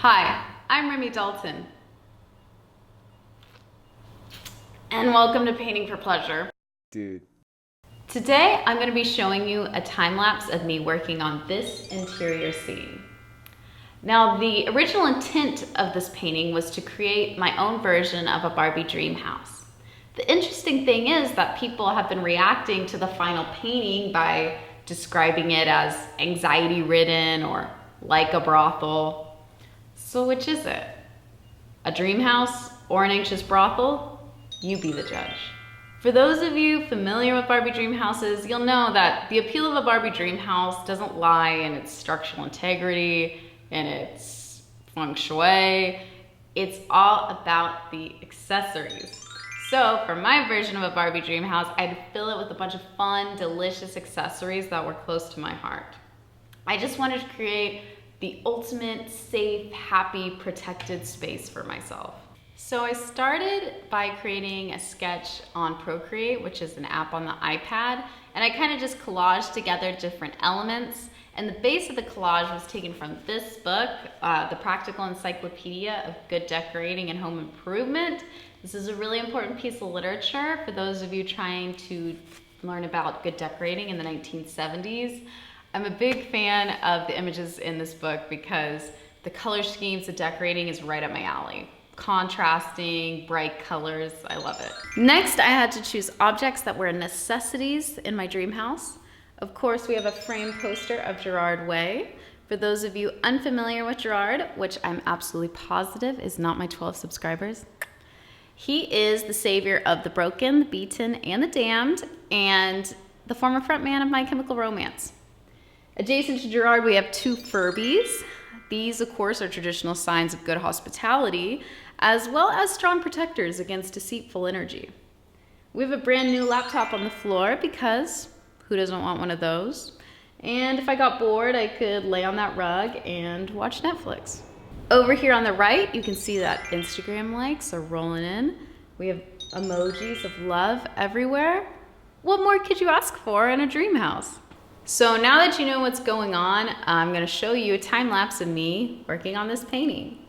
Hi, I'm Remy Dalton, and welcome to Painting for Pleasure. Dude. Today, I'm going to be showing you a time lapse of me working on this interior scene. Now, the original intent of this painting was to create my own version of a Barbie dream house. The interesting thing is that people have been reacting to the final painting by describing it as anxiety-ridden or like a brothel. So which is it? A dream house or an anxious brothel? You be the judge. For those of you familiar with Barbie dream houses, you'll know that the appeal of a Barbie dream house doesn't lie in its structural integrity and its feng shui. It's all about the accessories. So for my version of a Barbie dream house, I'd fill it with a bunch of fun, delicious accessories that were close to my heart. I just wanted to create the ultimate safe, happy, protected space for myself. So I started by creating a sketch on Procreate, which is an app on the iPad, and I kind of just collaged together different elements. And the base of the collage was taken from this book, The Practical Encyclopedia of Good Decorating and Home Improvement. This is a really important piece of literature for those of you trying to learn about good decorating in the 1970s. I'm a big fan of the images in this book because the color schemes, the decorating is right up my alley. Contrasting, bright colors, I love it. Next, I had to choose objects that were necessities in my dream house. Of course, we have a framed poster of Gerard Way. For those of you unfamiliar with Gerard, which I'm absolutely positive is not my 12 subscribers, he is the savior of the broken, the beaten, and the damned, and the former frontman of My Chemical Romance. Adjacent to Gerard, we have two Furbies. These, of course, are traditional signs of good hospitality, as well as strong protectors against deceitful energy. We have a brand new laptop on the floor because who doesn't want one of those? And if I got bored, I could lay on that rug and watch Netflix. Over here on the right, you can see that Instagram likes are rolling in. We have emojis of love everywhere. What more could you ask for in a dream house? So now that you know what's going on, I'm going to show you a time lapse of me working on this painting.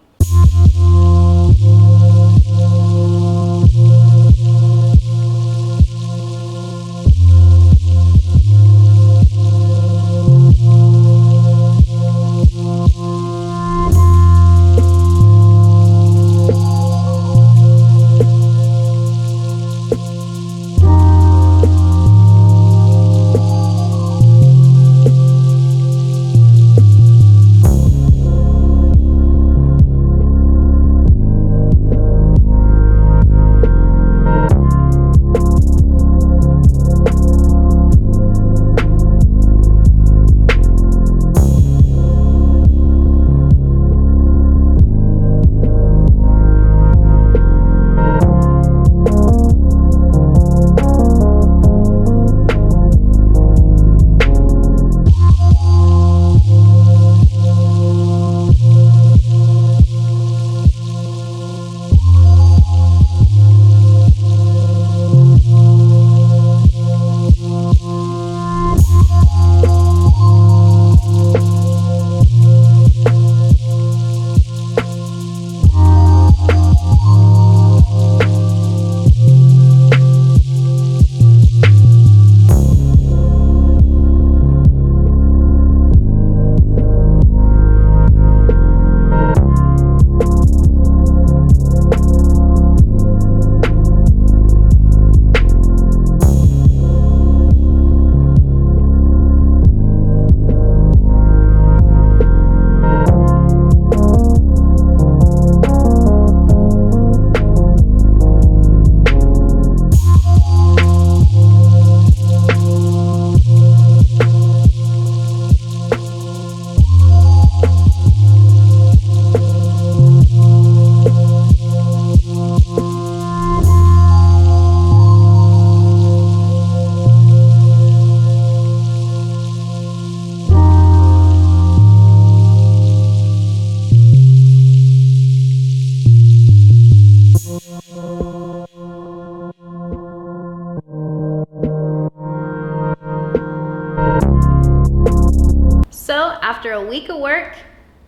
So after a week of work,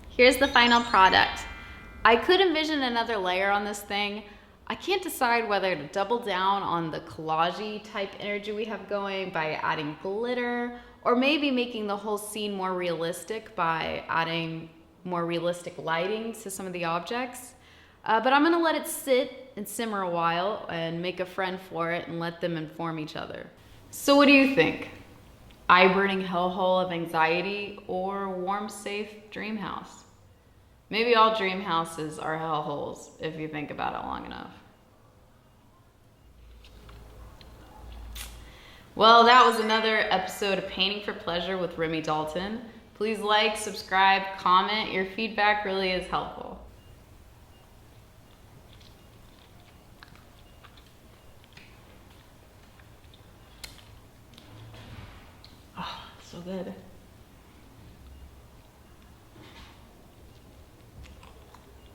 here's the final product. I could envision another layer on this thing. I can't decide whether to double down on the collage-y type energy we have going by adding glitter, or maybe making the whole scene more realistic by adding more realistic lighting to some of the objects. But I'm gonna let it sit and simmer a while and make a friend for it and let them inform each other. So what do you think? Eye-burning hellhole of anxiety or warm, safe dream house? Maybe all dream houses are hellholes if you think about it long enough. Well, that was another episode of Painting for Pleasure with Remy Dalton. Please like, subscribe, comment. Your feedback really is helpful. Oh, so good.